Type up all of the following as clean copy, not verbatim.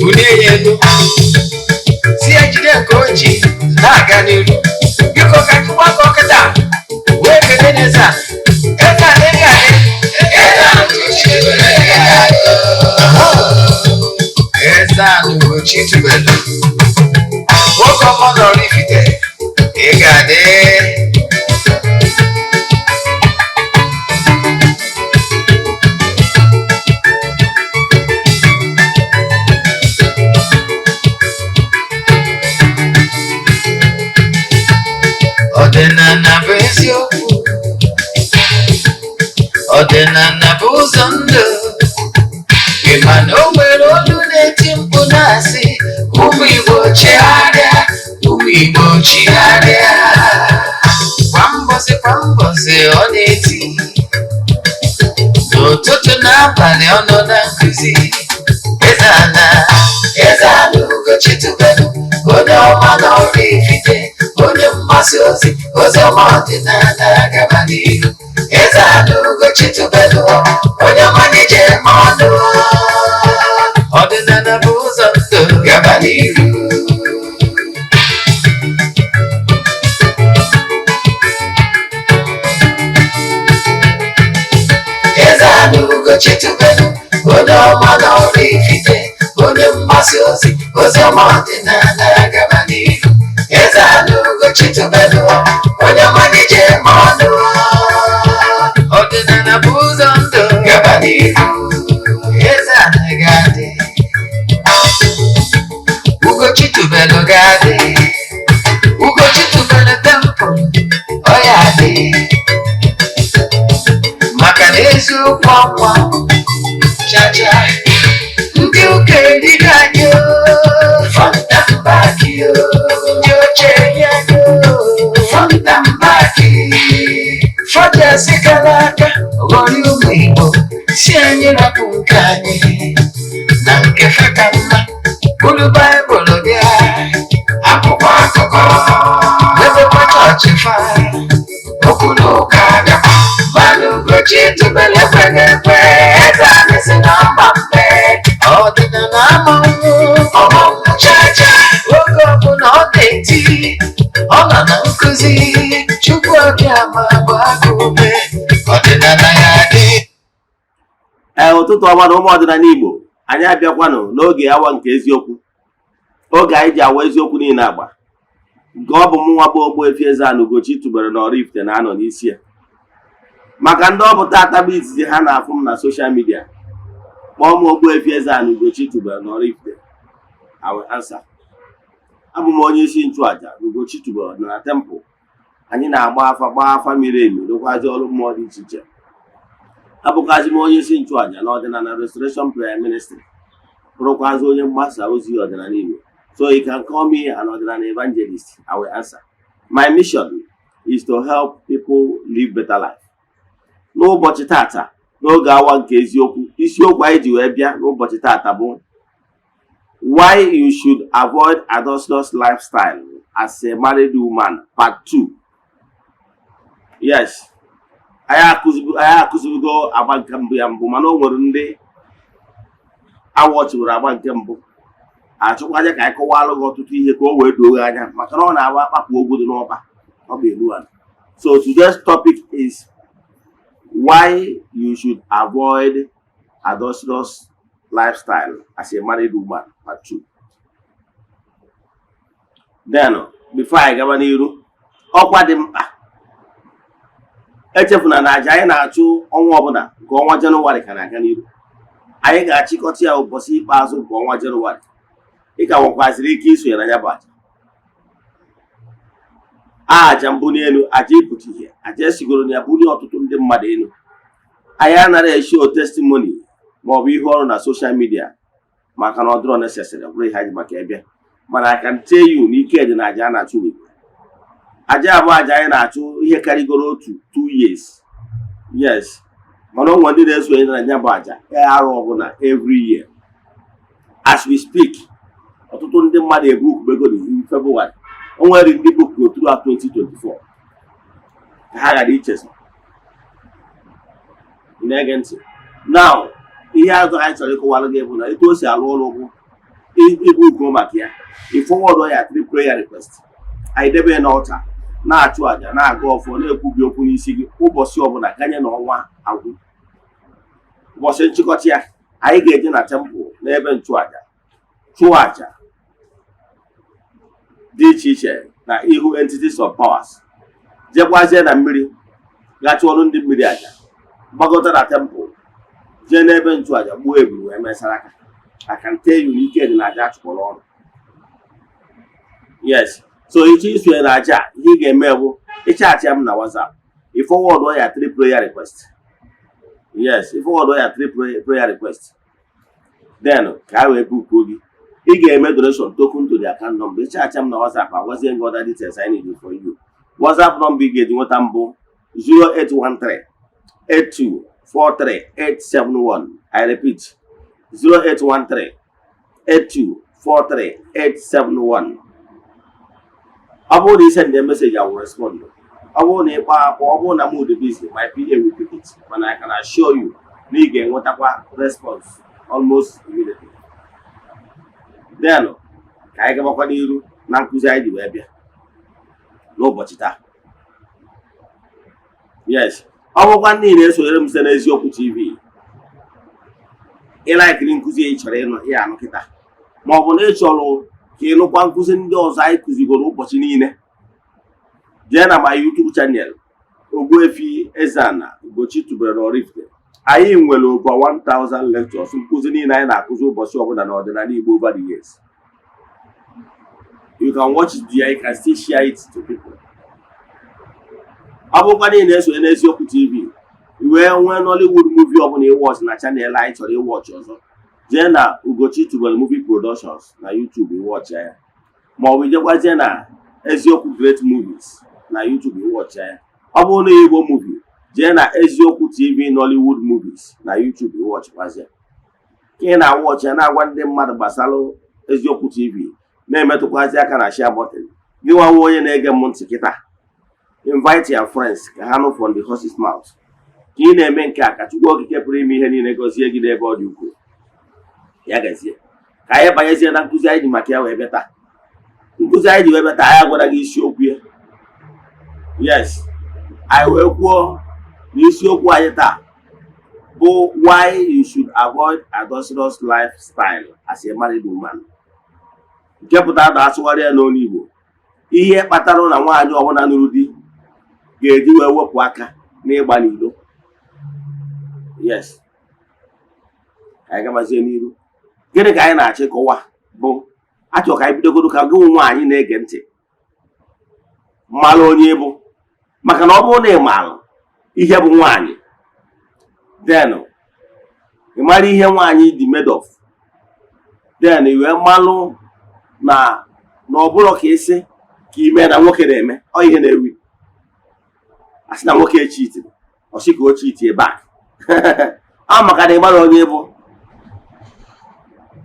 Uneyedo si ejide nke oji na-aga n'iru biko ka anyị gbakọ kịta wee kele n'Eze-Ana Eze-Ana ugochitubelu nwoke ọma na oraifite ị ga-adị ọdịnala bụ eziokwu ọdịnala bụ ụzọ ndụ ịma na o nwere olu na-eti mkpu na-asị ụmụ Igbo chigharịa ụmụ Igbo chigharịa kwa mbọsị ọ na-eti n'ụtụtụ n'abalị ọ nọ na nkuzi Eze-Ana ugochitubelu onye ọma na oraifite onye mgbasa ozi ọma ọdịnala gaba n'ihu Eze-Ana ugochitubelu onye ọma na-eje ọnụ ọdịnala bụ ụzọ ndụ gaba n'ihu Eze-Ana ugochitubelu onye ọma na oraifite onye mgbasa ozi ọma ọdịnala gaba n'ihu Eze-Ana ugochitubelu onye ọma na-eje ọnụ ọdịnala bụ ụzọ ndụ gaba n'ihu Eze-Ana ga-adị ugochitubelu ga-adị ugochitubelu temple ọ ya adị maka na eziokwu ọnwa chacha ndị ụka erigo anyị fọntambaki ndị oche enyego fọntambaki fọdasi gara aka ghọrọ ụmụ Igbo si anyị rapụ nke anyị na nke faka mma bụrụ Baịbụl bịa akwụkwọ akụkọ debekwa chọọchị fa okwu na ụka agakwa mana ugochitubelu ekweghị ekwe Eze-Ana si na mba mbe ọdịnala ọmụmụ chacha oge ọbụla ọ na-eti ọ nọ na nkuzi Chukwu Obiama bụ aka ume ọdịnala ya dị ụtụtụ ọma na ụmụ ọdịnala Igbo anyị abịakwanụ n'oge awa nke eziokwu oge anyị ji awa eziokwu niile agba nke ọ bụ mụnwa bụ Ogbuefi Eze-Ana ugochitubelu na oraifite na-anọ n'isi ya maka ndị ọ bụ tata bụ izizi ha na-afụ m na soshal midia kpọọ m Ogbuefi Eze-Ana ugochitubelu na oraifite I will answer. Abụ m onye isi nchụaja ugochitubelu na temple anyị na-agba afa miri emi rụkwazi ọrụ mmụọ dị iche iche abụkwazi m onye isi nchụaja na ọdịnala restoration prayer ministry bụrụkwazi onye mgbasa ozi ọdịnala Igbo. So you can call me an ordinary evangelist. I will answer. My mission is to help people live better life. N'ụbọchị tata n'oge awa nke eziokwu isiokwu anyị ji wee bịa n'ụbọchị tata bụ why you should avoid adulterous lifestyle as a married woman part 2. Yes, anyị akụzigo agba nke mbụ ya mbụ mana o nwere ndị awọchiwere agba nke mbụ achọkwaja ka anyị kọwalụ gị ọtụtụ ihe ka o wee doo anya maka na ọ na-agba akpapụ obodo n'ọba ọ bụ elu ala. So today's topic is why you should avoid adulterous lifestyle as a married woman part 2. Then before I gaba n'iru ọkwa dị mkpa echefuna na aja anyị na-achụ ọnwa ọbụla nke ọnwa Jenụwarị ka na-aga n'iru anyị ga-achịkọta ya ụbọchị ikpeazụ nke ọnwa Jenụwarị ị ka nwekwaziri ike isonye na ya bụ aja mbụ n'elu aja ịpụta ihe aja esigoro na ya bulie ọtụtụ ndị mmadụ elu anyị anaghị esho testimony maọbụ ihe ọrụ na soshal midia maka na ọ dịrọ necessary bụrụ ihe anyị maka ebe mana I can tell you na ike dị na aja a na-achụ n'Igbo. Aja abụ aja anyị na-achụ ihe karịgoro otu 2 years. Yes, mana onwe ndị na-esonye na ya bụ aja arụ ọbụla every year. As we speak ọtụtụ ndị mmadụ ebu ukubego in February o nwere ndị book throughout 2024 ka ha gara ichesa na-ege ntị. Now ihe azụ anyị chọrọ ịkọwalụ gị bụ na etu o si alụ ọrụ bụ ibu go maka ya i forward ya 3 prayer request anyị debe na altar na-achụ aja na-aga ọfọ na-ekwubi okwu n'isi gị ụbọchị ọbụla ganye na ọnwa agwụ. Ụbọchị nchịkọta ya anyị ga-eje na temple n'ebe nchụaja chụọ aja dị iche iche na ihu entities of powers, jekwazie na mmiri gachi ọnụ ndị mmiri aja, gbagota na temple jee n'ebe nchụaja gbuo eburu wee mesara aka. I can tell you n'ike dị na aja achụkpọrọ ọrụ. Yes, so iche isonye na aja ihe ị ga-eme bụ ịchaatị m na WhatsApp, i forward ya 3 prayer request. Yes, i forward ya 3 prayer request, then ka I wee book gị. Ị ga-eme donation token to the account number. Ịchaatị m na WhatsApp agwazie gị other details I need for you. WhatsApp number ị ga-eji nweta mbụ 0813 8243 871. I repeat 0813 8243 871. Ọ bụrụ na ị send a message, I will respond. Ọ bụrụ na ịkpa akpọ, ọ bụrụ na mood busy, my PA will pick it, but I can assure you na ị ga-enwetakwa response almost immediately. Then ka anyị gabakwa n'iru na nkụzi anyị ji wee bịa n'ụbọchị taa. Yes, ọ bụkwa ndị na-esonyere m site n'Eziokwu TV, ịlaikiri nkụzi ị chọrọ ịnụ ya anụ kịta, ma ọ bụ na ị chọrọ ka ịnụkwa nkụzi ndị ọzọ anyị kụzigoro ụbọchị niile, jee na my YouTube channel Ogbuefi Eze-Ana Ugochitubelu na oraifite. Anyị nwere over 1000 lectures nkụzi niile anyị na-akụzi ụbọchị ọbụla n'ọdịnala Igbo over the years. You can watch it there, you can still share it to people. Ọ bụkwa na ị na-esonye n'Eziokwu TV, wee nwee Nollywood movie ọbụla ịwọch na channel anyị chọrọ ịwọch ọzọ, jee na Ugochitubelu Movie Productions na YouTube ịwọch ya, ma ọ bụ jekwazie na Eziokwu Great Movies na YouTube ịwọch ya. Ọ bụrụ na Igbo movie, jee na Eziokwu TV Nollywood Movies na YouTube ịwọch kwazie. Ka ị na-awọch ya na-agwa ndị mmadụ gbasara Eziokwu TV, na-emetụkwazi aka na share button. Gị nwa onye na-ege m ntị kịta, invite your friends ka ha nụ from the horse's mouth. Ka ị na-eme nke a, ka Chukwu Okike pụrụ ime ihe niile gọzie gị n'ebe ọ dị ukwuu. Ya gazie. Ka anyị banyezie na nkụzi anyị ji maka ya wee bịa taa. Nkụzi anyị ji wee bịa taa, anyị agwara gị isiokwu ya. Yes, anyị wee kwuo na isiokwu anyị taa bụ why you should avoid adulterous lifestyle as a married woman. Nke pụtara na-asụgharị ya n'olu Igbo, ihe kpatara na nwaanyị ọbụla nụrụ di ga-eji wee wepụ aka n'ịgba n'ilo. Yes, anyị gabazie n'iru. Gịnị ka anyị na-achọ ịkọwa bụ, achọ ka anyị bidogodo ka gị nwaanyị na-ege ntị mara onye bụ, maka na ọ bụrụ na ị maara ihe bụ nwaanyị, then ị mara ihe nwaanyị dị made of, then ị wee malụ na ọ bụrụ ka isi ka ime na nwoke na-eme ọ ihe na-ewi. Asị na nwoke echitiri, ọ sị ka o chitie back. Ọ maka na ị mara onye bụ.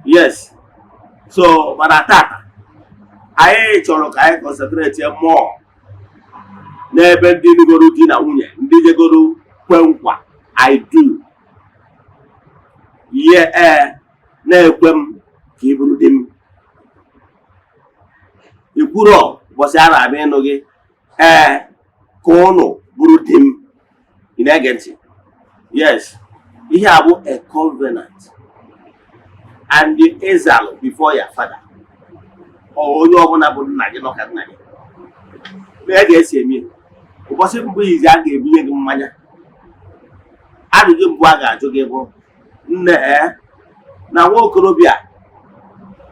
Yes, so mana tata anyị chọrọ ka anyị concentrate more n'ebe ndị lụgoro di na nwunye, ndị jegoro kwe nkwa I do. Ihe na-ekwe m ka ị bụrụ di m. Ikwuru ụbọchị a na-abịa ịnụ gị ka ụnụ bụrụ di m. Ị na-ege ntị? Yes, ihe a bụ a covenant and the exile before your father. Onye ọbụla bụ nna gị nọka nna gị na ga-esi eme ụbọchị mbụ izi a ga-ebunye gị mmanya. Ajụjụ mbụ a ga-ajụ gị bụ, nne na nwa okorobịa,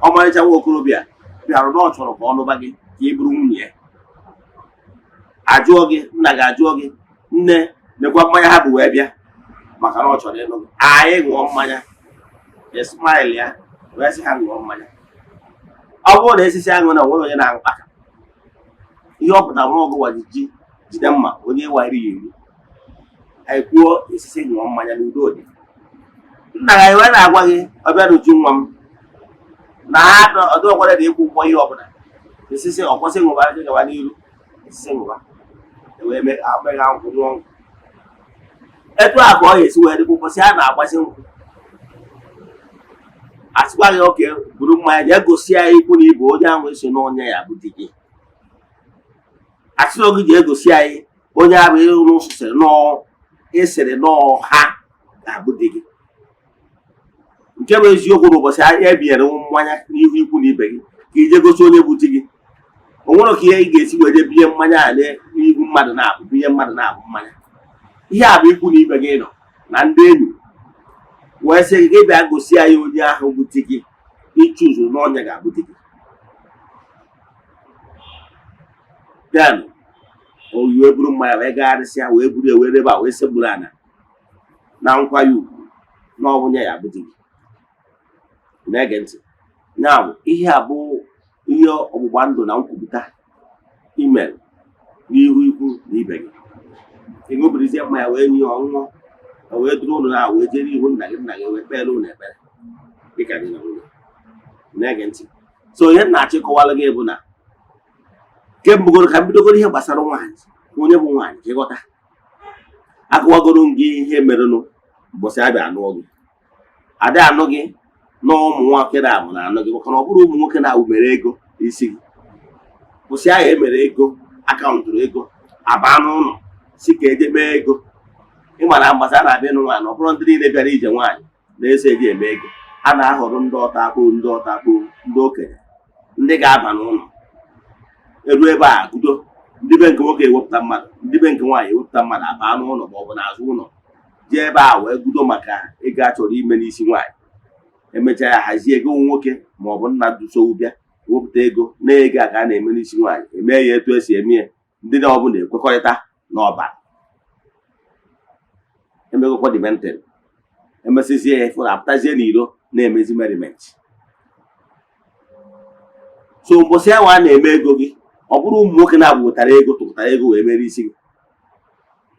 ọmarịcha nwa okorobịa bịara na ọ chọrọ ka ọ lụba gị ka ị bụrụ nwunye ya. Ajụọ gị, nna ga-ajụọ gị, nne nekwa mmanya ha bụ wee bịa maka na ọ chọrọ ịlụ gị. Anyị ṅụọ mmanya, smile ya wee sị ha ṅụọ mmanya. Ọ bụrụ na esisi aṅụ na onwere onye na-aṅụ aka, ihe ọ pụtara nwa ọgụwa ji jide mma onye wari ya eri. Anyị kwuo esisi ṅụọ mmanya n'udo dị. Nna gị wee na-agwa gị, ọbịa n'uju nwa m, na ha ọdụọkwara dị ịkwụ ụgwọ ihe ọbụla. Esisi ọkwụsị ṅụba gị gawa n'iru, esisi ṅụba wee megha nkwụ nwụọ nkwụ. Etu a ka ọ ga-esi wee dịkwa ụbọchị a na-agbasi nkwụ. asịkwa gị oke buru mmanya jee gosi ya ikwu na ibe onye ahụ eso n'ọnya ya bụ di gị. Asịrị gị jee gosi anyị onye ahụ ịsịrị n'ọha ga-abụ di gị. Nke bụ eziokwu n'ụbọchị ahịa ebinyere mmanya n'ihu ikwu na ibe gị ka ije gosi onye bụ di gị. O nwere ka ihe ị ga-esi were binye mmanya a n'ihu mmadụ na-abụ binye mmadụ na-abụ mmanya. Ihe a bụ ikwu na ibe gị nọ na ndị enyi wee sị gị bịa gosi anyị onye ahụ bụ di gị ịchụzụ n'ọnya ga-abụ di gị. Then o wee buru mmanya wee gagharịsịa wee buru wee rebe a wee segburu ana na nkwanye ugwu na ọbụnya ya bụ di gị. Na-ege ntị, ya bụ ihe a bụ ihe ọgbụgba ndụ na nkwupụta email n'ihu ikwu na ibe gị. Ịṅụbirizie mmanya wee nye ọṅụṅụ wee duru ụlọ na wee jere ihu nna gị wee kpere ụlọ ekpere dịka dị na nwunye. Na-ege ntị, so ihe m na-achịkọwalụ gị bụ na kembugoro ka m bidogoro ihe gbasara nwaanyị onye bụ nwaanyị ka ịghọta. Akọwagoro gị ihe merenụ ụbọchị abịa anụọ gị ada anụ gị na ụmụ nwoke na-abụ na anụ gị maka na ọ bụrụ ụmụ nwoke na-abụ mere ego isi gị. Kwụsị ahụ emere ego akaụntụrụ ego aba n'ụlọ si ka eje mee ego. Ịma na mgbasa a na-abịa ịnụ nwaanyị ọ bụrụ ndị niile bịara ije nwaanyị na-eso eji eme ego. A na-ahọrọ ndị ọta akpụrụ ndị okenye ndị ga-aba n'ụlọ eruo ebe a gudo ndị be nke nwoke ewepụta mmadụ ndị be nke nwaanyị ewepụta mmadụ abaa n'ụlọ ma ọ bụ n'azụ ụlọ jee ebe a wee gudo maka ego a chọrọ ime n'isi nwaanyị. Emechaa ya hazie ego nwoke ma ọ bụ nna dusowu bịa wepụta ego na ego a ka a na-eme n'isi nwaanyị eme ya etu esi eme ya ndị na ọbụla ekwekọrịta n'ọbara emegokwa dimentin emesizie ya ịfụrụ apụtazie n'iro na-emezi meriment. So mbọsị ahụ a na-eme ego gị ọ bụrụ ụmụ nwoke na-abụ wetara ego tụpụtara ego wee mere isi gị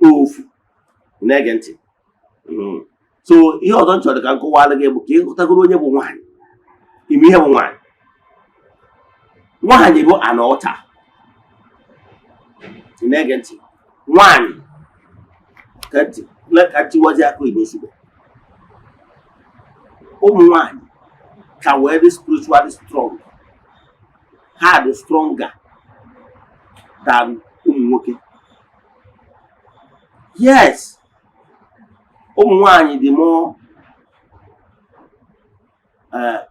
ofu. Na-ege ntị, so ihe ọzọ m chọrọ ka m kọwalụ gị bụ ka ị hụtagoro onye bụ nwaanyị ime ihe bụ nwaanyị. Nwaanyị bụ an altar. Na-ege ntị, nwaanyị ka tiwazi aka Igbo ozugbo. Ụmụ nwaanyị ka wee dị spiritually strong, ha dị stronger than ụmụ nwoke. Yes, ụmụ nwaanyị dị more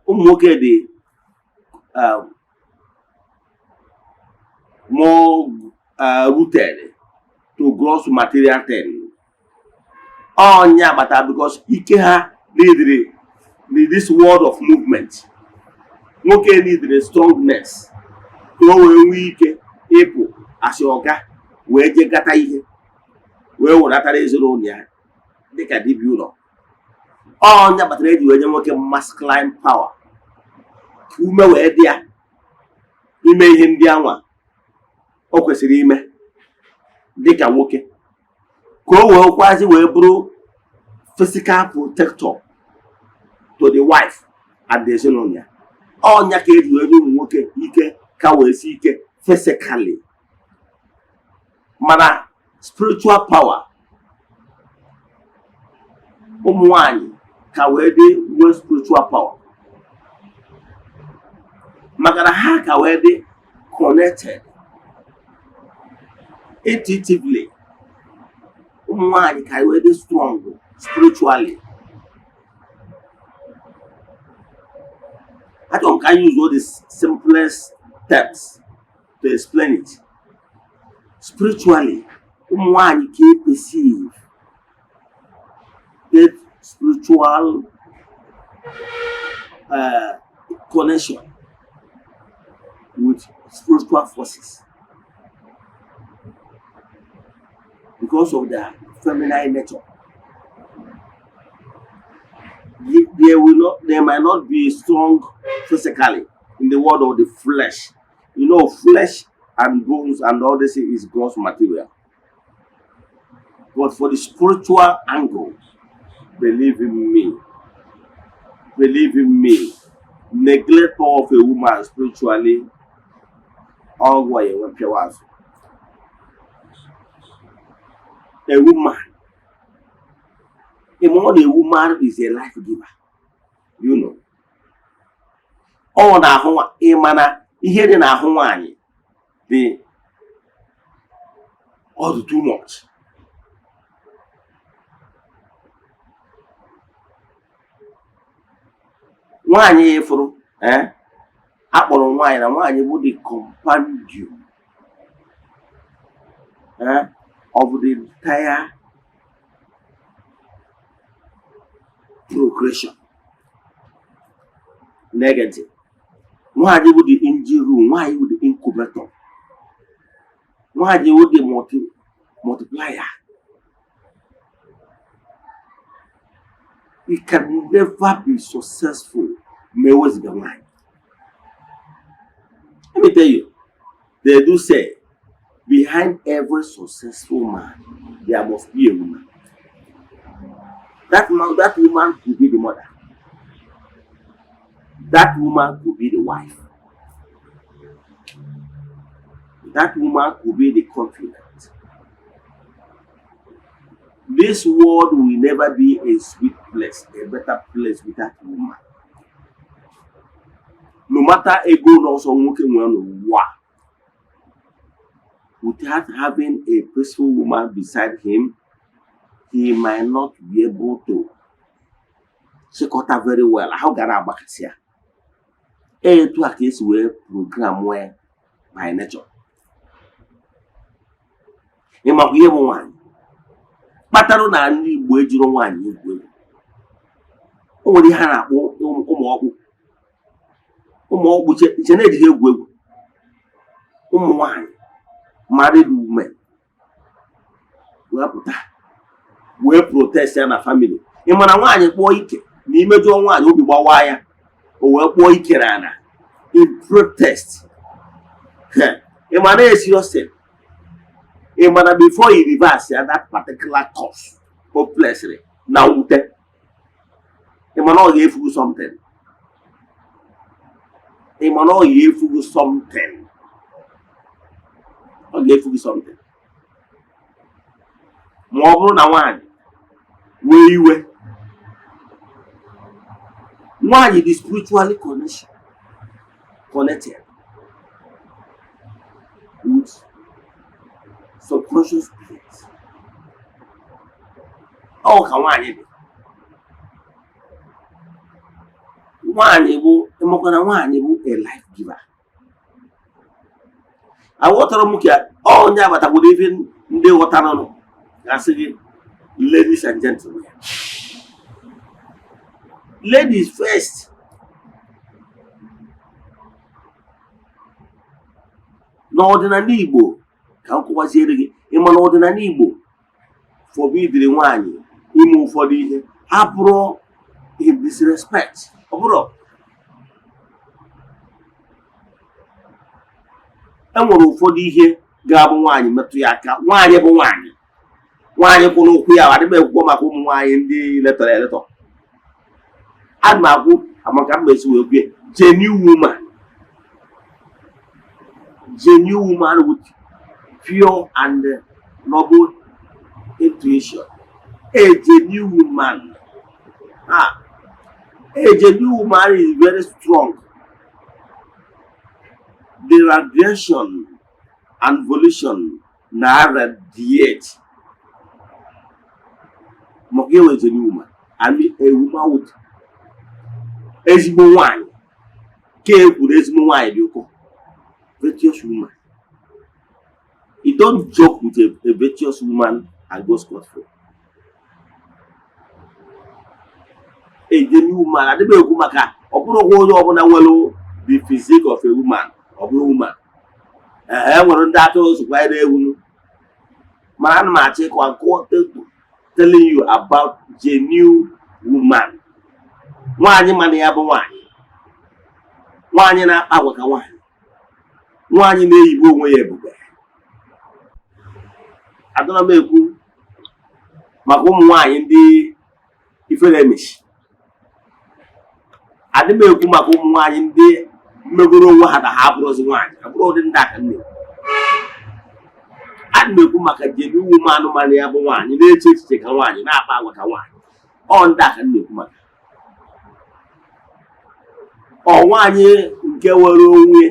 ụmụ nwoke dị more rooted to gross material thing. Ọnya agbata because ike ha need this world of movement. Nwoke need the strongness ka o wee nwee ike ịpụ asị ọga wee je gata ihe wee weratara ezinụlọ ya dịka dibịa ụlọ. Ọnya kpatara eji wee nye nwoke masculine power, ume wee dị ya ime ihe ndị anwa o kwesịrị ime dịka nwoke ka o wee kwazi wee bụrụ physical protector to the wife and the ezinụlọ ya. Ọnya ka eji wee nye ụmụ nwoke ike ka wee si ike physically, mana spiritual power ụmụ nwanyị ka wee dị nwee spiritual power maka na ha ka wee dị connected intuitively. Ụmụ nwanyị ka wee dị strong spiritually. I don't can use all the simplest steps to explain it. Spiritually, ụmụ nwanyị ka perceive that spiritual connection with spiritual forces because of their feminine nature. They might not be strong physically in the world of the flesh. You know, flesh and bones and all this is gross material. But for the spiritual angle, believe in me, neglect power of a woman spiritually, all way when a woman. A woman is a life giver, you know. ọ na-ahụ ịmana ihe dị n'ahụ nwaanyị dị all too much. Nwaanyị ịfụrụ akpọrọ nwaanyị na nwaanyị bụ the companion of the entire progression. Negative. Nwaanyị bụ the engine room, nwaanyị bụ the incubator, nwaanyị bụ the multiplier. It can never be successful. Let me tell you, they do say, behind every successful man, there must be a woman. That woman could be the mother. That woman could be the wife. That woman could be the confidant. This world will never be a sweet place, a better place without a woman. No matter ego also working well, without having a peaceful woman beside him, he might not be able to check out her very well. How can I back here? To a case where program where by nature. In my one. Kpatara na ndị Igbo ejiri nwaanyị egwu egwu. O nwere ihe a na-akpọ ụmụ ọkpụ iche na-ejighị egwu egwu. Ụmụ nwaanyị married women wee pụta wee protest ya na family. Ị ma na nwaanyị kpọọ ike na imejọ nwaanyị obi gbawa ya o wee kpọọ ike na ana in protest. Ị ma na serious thing. But before he reverse that particular course, hopelessly, now he gave you something. He gave you something. He gave you something. More than one. Where you were. One is spiritually connected with subconscious spirits. Oh, come on, one a life giver. I want to look at all that, but I would even do what I don't know. I say, ladies and gentlemen, ladies first. N'ọdịnala Igbo ka m kwuwaziere gị ịma n'ọdịnala Igbo forbidiri nwaanyị ime ụfọdụ ihe abụrụ in disrespect. Ọ bụrụ enwere ụfọdụ ihe ga-abụ nwaanyị metụ ya aka. Nwaanyị bụ nwaanyị kwụ n'ụkwụ ya adịghị ekwukwo maka ụmụ nwaanyị ndị letọrọ eletọ. Ana m akwụ amaka m esi wee kwue genuine woman with pure and noble intuition. A genuine woman. A genuine woman is very strong. The radiation and volition now radiate. Mogewe is a genuine woman. And a woman with ezigbo nwanyị. Ke ekwuru ezigbo nwanyị dị ụkọ. Virtuous woman. You don't joke with a virtuous woman and go scot-free. A genuine woman, I don't know maka the physique of a woman or a woman. When that was why they will. Man, I check one quarter telling you about genuine woman. One money abo one na awaka one. Nwaanyị na-eyibo onwe ya ebube. Adọna m ekwu maka ụmụ nwaanyị ndị ifere emechi. Adị m ekwu maka ụmụ nwaanyị ndị megoro onwe ha na ha abụrụzi nwaanyị. Abụrụ ụdị ndị aka nne. Adị m ekwu maka genuine woman anụmanụ ya bụ nwaanyị na-eche echiche ka nwaanyị na-akpa agwa ka nwaanyị. Ọ ndị aka nne ekwu maka. ọ nwaanyị nke were onwe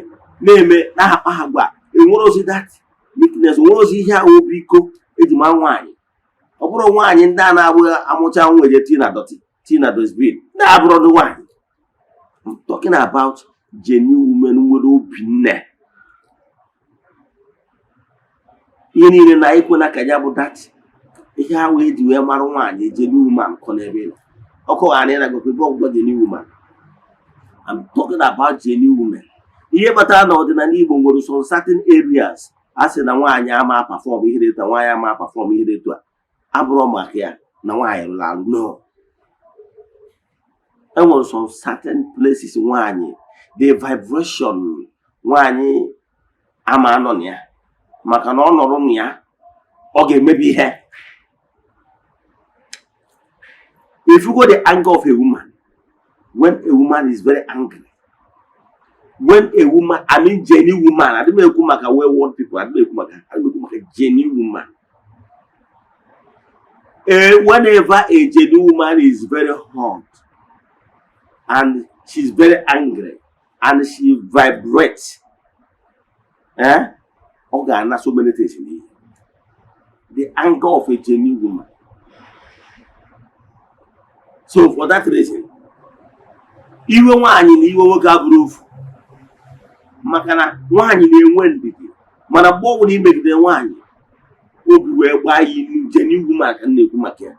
na-eme na-akpa agwa enwere ozi that weakness, nwere ozi ihe ahụ biko eji ma nwaanyị. Ọ bụrụ nwaanyị ndị a na-abụ amụcha nweje tii na dustbin na-abụrụ ọdụ nwaanyị. I'm talking about genuine women nwere obi nne. Ihe niile na ikwe na ka ya bụ that ihe ahụ eji wee mara nwaanyị genuine woman kọ n'ebe nọ. Ọkụ ghara na gokwe bụ ọgwụgwọ genuine woman. I'm talking about genuine women. Ihe kpatara na ọdịnala Igbo nwere some certain areas a sị na nwaanyị ama perform ihe dị etu a, nwaanyị ama perform ihe dị etu a. Abụrụ maka ya na nwaanyị rụrụ arụ. No. E nwere some certain places nwaanyị the vibration nwaanyị ama anọ na ya maka na ọ nọrọ na ya ọ ga-emebi ihe. If you go the anger of a woman, when a woman is very angry, when a woman, I mean genuine woman, I don't mean a wayward people, I don't mean a genuine woman. Whenever a genuine woman is very hot and she's very angry and she vibrates, okay, so many things in here. The anger of a genuine woman. So for that reason, even nwaanyị na iwe nwoke abụrụ ofu maka na nwaanyị na-enwe ndidi mana mgbe ọbụla imegide nwaanyị obi wee gbaa ya ilu genuine woman ka na-ekwu maka ya.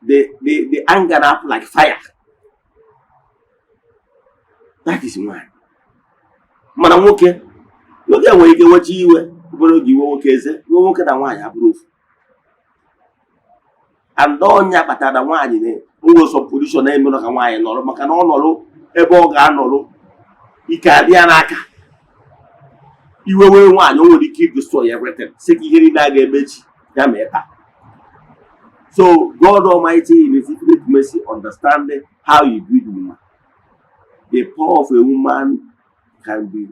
The anger up like fire. That is nwaanyị. Mana nwoke nwere ike nwecha iwe bụrụ oge iwe nwoke eze iwe nwoke na nwaanyị abụrụ ofu. And ọnya kpatara na nwaanyị na-enwe some position na-emerụ ka nwaanyị nọrọ maka na ọ nọrọ ebe ọ ga-anọrọ ike adịa n'aka. Iwe wee nwaanyị o nwere ike destroy everything. Sị ka ihe niile a ga-emechi ya mee taa. So God Almighty in His infinite mercy understanding how you build woman. The power of a woman can be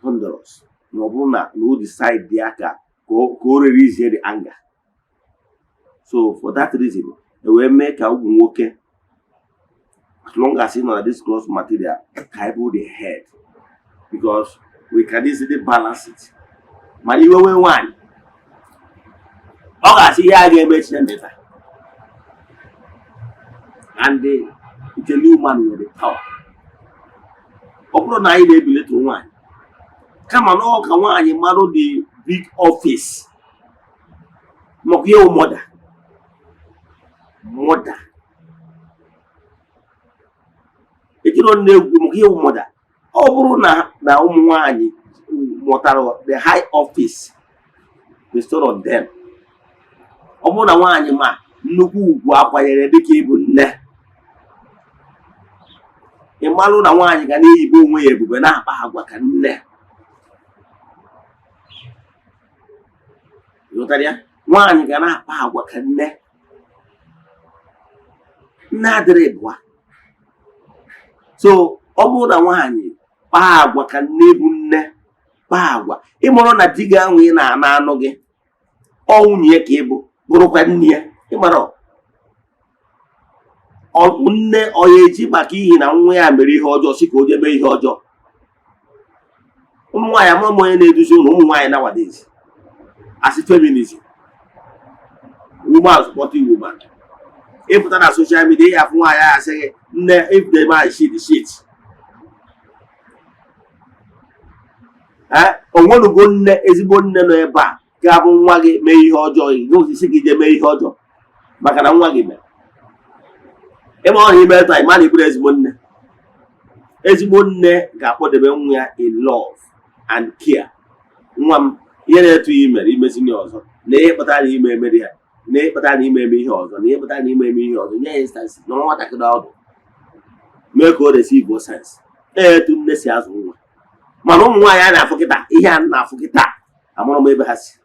thunderous. Na ọ bụrụ na o decide dị aka ka o release the anger. So for that reason, we make our nwoke as long as you know this close material, cable the head because we can easily balance it. But you will one. Okay, see here again, better. And it's a new man with the power. Open eye, they be little one. Come on, all come on, you model the big office. Mock your mother. Mother. If you don't know your mother, oh, na umwani, mother, the high office, the store of them. Oh, na wani ma, nuku guapa yere de kibu ne. Imalu na wani kani ibu mwe bube na bahagwa kanne. Yotaria, wani kana bahagwa kanne. Nadrebwa. So, ọbụ na nwaanyị kpaa agwa ka nne bụ nne kpaa agwa ịmụrụ na di gị ahụ ị na-ana anụ gị ọ nwunye ka ịbụ bụrụkwa nne ya ịmara nne ọ ya eji maka ihi na nwa ya mere ihe ọjọọ si ka o jebe ihe ọjọọ. Ụmụ nwaanyị ama onye na-eduzi ụlọ ụmụ nwaanyị nowadays as feminism woman supporting woman. If you on social media, you have one I say, if they buy shit, the shit. On one go is born no eba, Gabon waggy, may you joy, go to see the may hojo. Macana waggy man. Emma, he met my money, but as one got what the men in love and care. One year to email, he missing yours. Nay, but I email me. Nay, but I need me yours, nay, but I need me yours. In instance, no what I could out. Make all the see both sense. To the sales woman. Manon, why I forget that? He had not forget that. I'm on maybe has.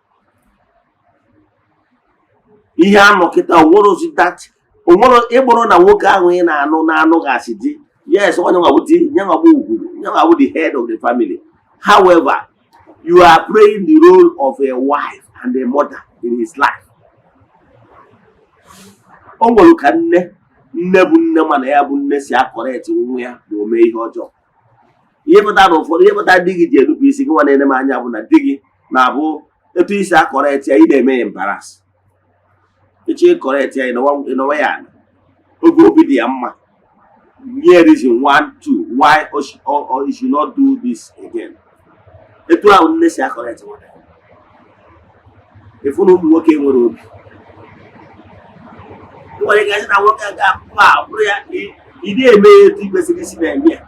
He had no get a what is that? Or one of able on a walk away and I know no gasity. Yes, one of the head of the family. However, you are playing the role of a wife and a mother in his life. Onwere ka nne nne bụ nne mana ya bụ nne si akọrekt nwa ya ma o mee ihe ọjọọ. Ihe pụtara na ụfọdụ ihe pụtara di gị ji enupu isi gị nwa na-ene m anya bụ na di gị na-abụ etu isi akọrekt ya ị na-eme ya embaras. Echi ịkọrekt ya ịnọwa ya ana oge obi dị ya mma. Nye reason 1, 2 why or should not do this again. Etu ahụ nne si akọrekt nwa. Efu na ụmụ nwoke nwere obi. Nwere ike sị na nwoke ga-apụ bụrụ ya ị na-eme etu i kwesịrị isi na-eme ya.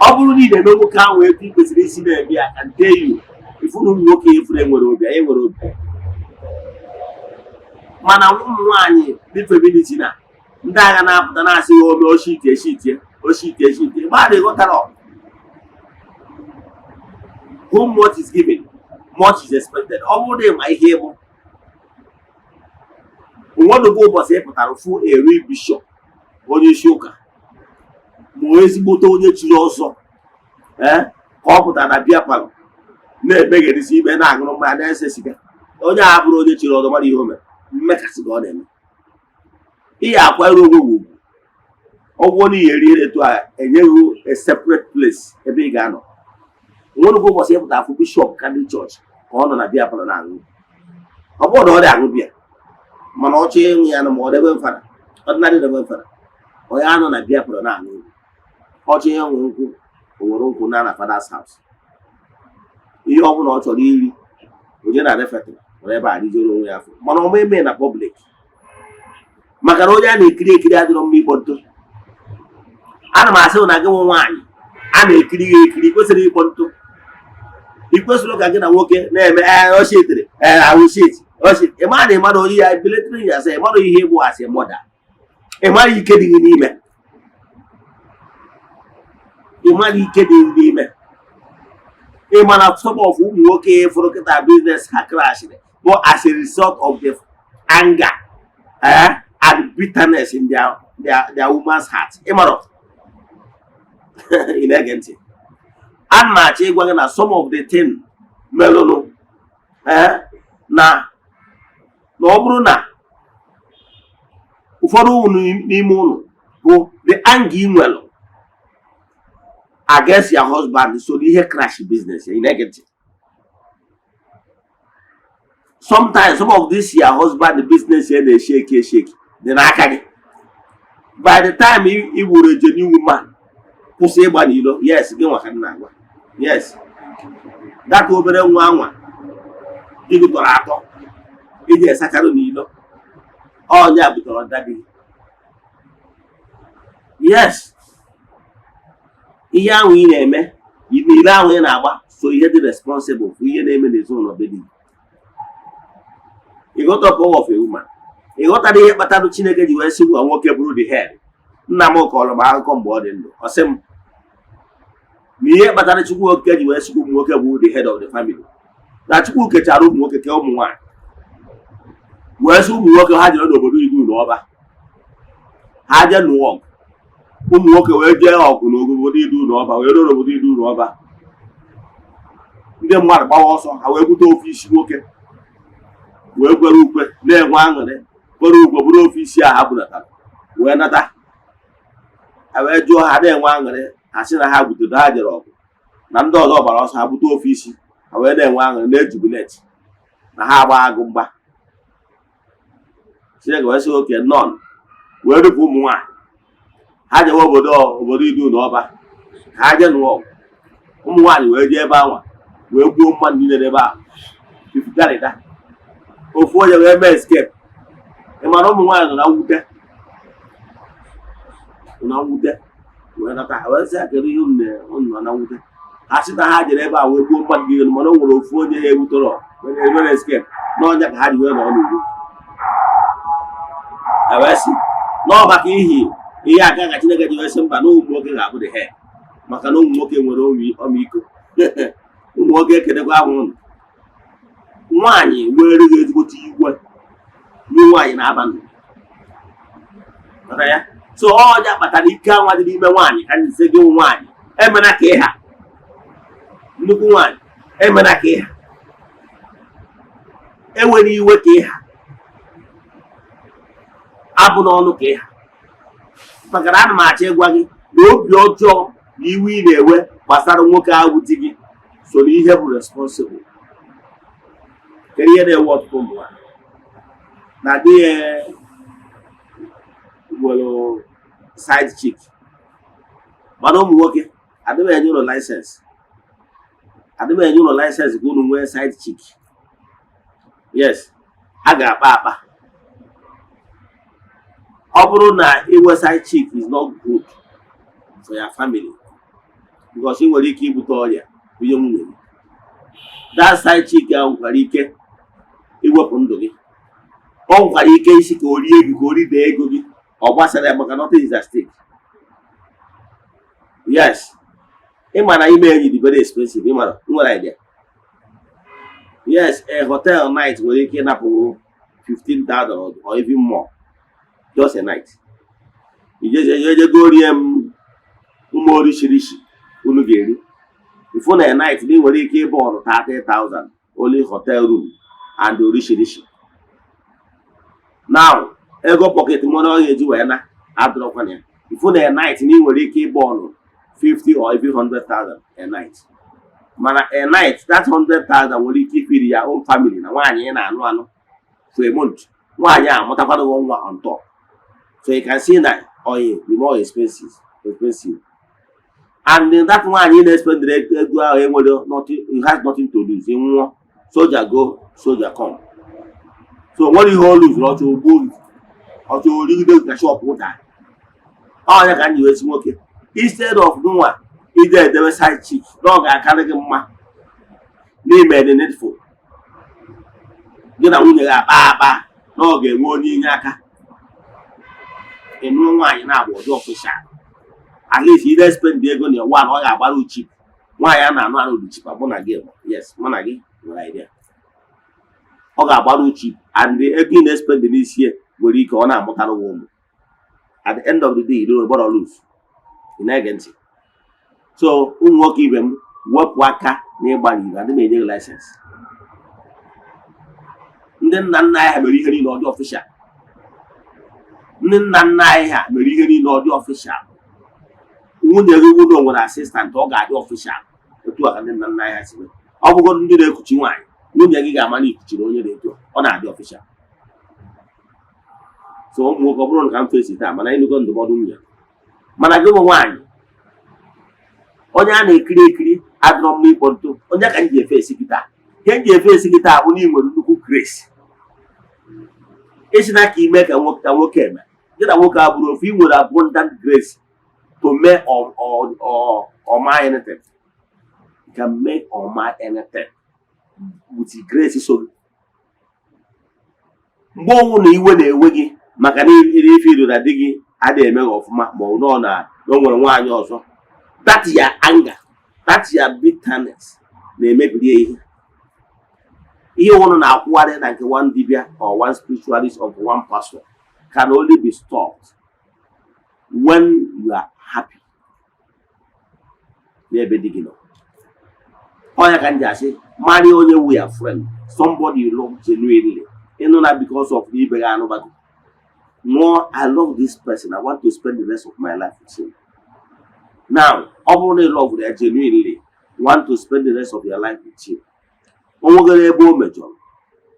Ọ bụrụ na ị na-eme nwoke ahụ etu i kwesịrị isi na-eme ya ka nte yu ifu na ụmụ nwoke ifuru nwere obi anyị nwere obi. Mana ụmụ nwaanyị dị feminiti na ndị agha na-apụta na-asị ya ome oshitie mmadụ ịghọtara whom much is given much is expected. Ọ bụrụ na ịma ihe bụ nwadogbo ụbọchị ị pụtara fụ eri bishọp onye isi ụka ma ezigbote onye chiri ọzọ ka ọ pụtara na bịa palọ na-emegherisi ibe na-aṅụrụ mmanya na-ese siga. Onye a bụrụ onye chiri ọzọ mara ihe o mere mmekasị ka ọ na-eme. Ihe akwanyere onwe ugwu ọgwụgwọ n'ihi eri etu a enyeghị a separate place ebe ị ga-anọ. Nwadogbo ụbọchị ị pụtara fụ bishọp kandi chọọchị ka ọ nọ na bịa palọ na-aṅụ. Ọ bụrụ na ọ dị aṅụ bịa mana ọ chọọ ịṅụ ya na ma ọ debe mfada ọdịnadị debe mfada onye anọ na bịa palọ na-aṅụ. Ọ chọọ ịṅụ nkwụ o were nkwụ na fathers house. Ihe ọ bụla ọ chọrọ iri oje na refetri were ebe a rijoro onwe ya afọ mana ọ ma eme na public maka na onye a na-ekiri ekiri adịrọ mma ịkpọ nto. Ana m asị na gị nwe nwaanyị a na-ekiri ya ekiri kwesịrị ịkpọ nto. I kwesịrị ka gị na nwoke na-eme oshitere awụshit ịma na ịmara onye ya biletiri ya asị ịmara ihe bụ asị mọda ịmara ike dị gị n'ime ịmana some of ụmụ nwoke fụrụ kịta business ha crashed but as a result of the anger and bitterness in their woman's heart. Ịmara ị na-ege ntị. Ana m achọ ịgwa gị na some of the thing melụnụ na ọ bụrụ na ụfọdụ unu n'ime unu bụ the anger ị nwelụ against your husband so ihe crash business ya. Ị na-ege ntị. Sometimes some of this your husband business ya na-eshake dị n'aka gị. By the time ị wuru a genuine woman kwụsị ịgba n'ilo yes gị nwa ka nna agwa yes data obere nwa anwa dị gị tọrọ atọ iji esacharụ n'ilo ọnya butere ọda gị. Yes ihe ahụ ị na-eme ile ahụ ị na-agba so ihe dị responsible for ihe na-eme n'ezinụlọ be di. Ịghọta power of a woman. Ịghọtara ihe kpatara Chineke ji wee sị gwa nwoke bụrụ the head. Nna m kọrọ m akụkọ mgbe ọ dị ndụ ọ sị m na ihe kpatara Chukwu okike ji wee sị ụmụ nwoke bụ the head of the family na Chukwu kechara ụmụ nwoke ke ụmụ nwaanyị wee sị ụmụ nwoke ha jere n'obodo idu n'ọba ha jee nụọ ọgụ. Ụmụ nwoke wee jee ọgụ n'obodo idu n'ọba wee ruo n'obodo idu n'ọba ndị mmadụ gbawa ọsọ ha wee bute ofe isi nwoke wee gwere ukwe na-enwe aṅụrị gwere ukwe bụrụ ofe isi a ha bulatara wee nata. Ha wee jụọ ha na-enwe aṅụrị ha sị na ha butere ha jere ọgụ na ndị ọzọ gbara ọsọ ha bute ofe isi ha wee na-enwe aṅụrị na-ejubilet na ha agba agụ mgba. Chineke wee sị oke nọn wee rụpụ ụmụ nwaanyị ha jewe obodo idu n'ọba ha je nụọ ọgụ. Ụmụ nwaanyị wee jee ebe anwa wee gbuo mmadụ niile n'ebe ahụ ifugarịda ofu onye wee mee escape. Ị mara ụmụ nwaanyị nọ na mwute wee nata wee sị akere ihe unu nọ na mwute. Ha sị na ha jere ebe a wee gbuo mmadụ niile mana o nwere ofu onye ya egbutere mere escape n'ọnya ka ha ji wee nọ n'ugwu. Wee sị n'ọbaka ihe aka ka Chineke ji wee sị mba na ụmụ nwoke ga-abụ the head maka na ụmụ nwoke nwere ọmịiko. Ụmụ nwoke ekedekwa ahụ ụnụ. Nwaanyị nwere gị ezigbote igwe nye nwaanyị na-aba ndụ. So ọja kpatara ike anwa dị n'ime nwaanyị ka ndị sị gị nwaanyị emena ka ịha nnukwu nwaanyị emena ka ịha enwere iwe ka ịha abụ n'ọnụ ka ịha maka na ana m achọ ịgwa gị na obi ọjọọ na iwe ị na-ewe gbasara nwoke ahụ di gị so na ihe bụ responsible. Kedu ihe na-ewe ọtụtụ ụmụ nwaanyị na di nwere side chick, mana ụmụ nwoke adịghị enye ụlọ laịsensị ka unu nwee side chick. Yes, a ga-akpa akpa. Ọ bụrụ na inwe side chick is not good for your family because ị nwere ike ibute ọrịa bunye nwunye gị. That side chick ahụ nwekwara ike iwepụ ndụ gị. Ọ nwekwara ike isi ka o rie gị, ka o ridee ego gị. Ọ gbasara ya maka nothing is at stake. Yes, ịma na ime enyi dị very expensive. Ịmara, nwere idea. Yes, a hotel night nwere ike ịnapụ 15,000 or even more. Just a night. You go rie ụmụ orishirishi unu ga-eri. Before na a night, they nwere ike ịbụ ọrụ 30,000 only hotel room and orishirishi. Now, ego pocket money ọ ga-eji wee na adọrọkwana ya. Before na a night, they nwere ike ịbụ ọrụ 50 or even 100,000 a night. Mana a night, that 100,000 nwere ike ifeed ya own family na nwaanyị na-anụ anụ for a month. Nwaanyị a mụtakwana nwa on top. So you can see that oil the more expensive. And then that one you spend nothing, it has nothing to lose. In soldier go, soldier come. So what you all lose, not to bull, or to leave the shop water. All you can do is smoke it. Instead of no one, either the side chick, dog I can't get my name and the needful. Get a winner, baba, no get one in yaka. And no one now was official. At least you don't spend the ego near one or about cheap. Why am I not cheap? I'm gonna give. Yes, money, right there. Or about cheap, and the again spend this year will recall a motor woman. At the end of the day, you don't know what to lose in agency. So, work even work worker nearby you and they made license. Then I have a legally not official. Then I have a legally not official. Nwunye gị wụdo nwere asistant ọ ga-adị ọfishal otu aka ndị nna ya si mee. Ọ bụgodị ndị na-ekuchi nwaanyị, nwunye gị ga-ama na ikuchiri onye na-eto ọ na-adị ọfishal. So ụmụ nwoke ọ bụrụ na ka m fesi taa mana ịnụgo ndụmọdụ nwunye. Mana gị bụ nwaanyị onye a na-ekiri ekiri adịrọ mma ịkpọ nto onye ka m ji efe esi gị taa. Ihe m ji efe esi gị taa bụ na ị nwere nnukwu grace. Esi na ka ime ka nwoke eme. Gị na nwoke a bụrụ ofu ị nwere abundant grace to make or my anything. You can make or my anything with the grace so. Mgbe na iwe na-ewe gị maka na ife ido na di gị adịghị eme ọfụma ma ọ nọ na nwere nwaanyị ọzọ. That is your anger, that is your bitterness na-emebiri ihe. Ihe ụnụ na-akwụgharị na nke one dibia or one spiritualist of one pastor can only be stopped when you are happy. Never digging up. All you can just say, marry only with a friend, somebody you love genuinely. You know that because of the Eze-Ana. No, I love this person. I want to spend the rest of my life with him. Now, only love that genuinely want to spend the rest of your life with him.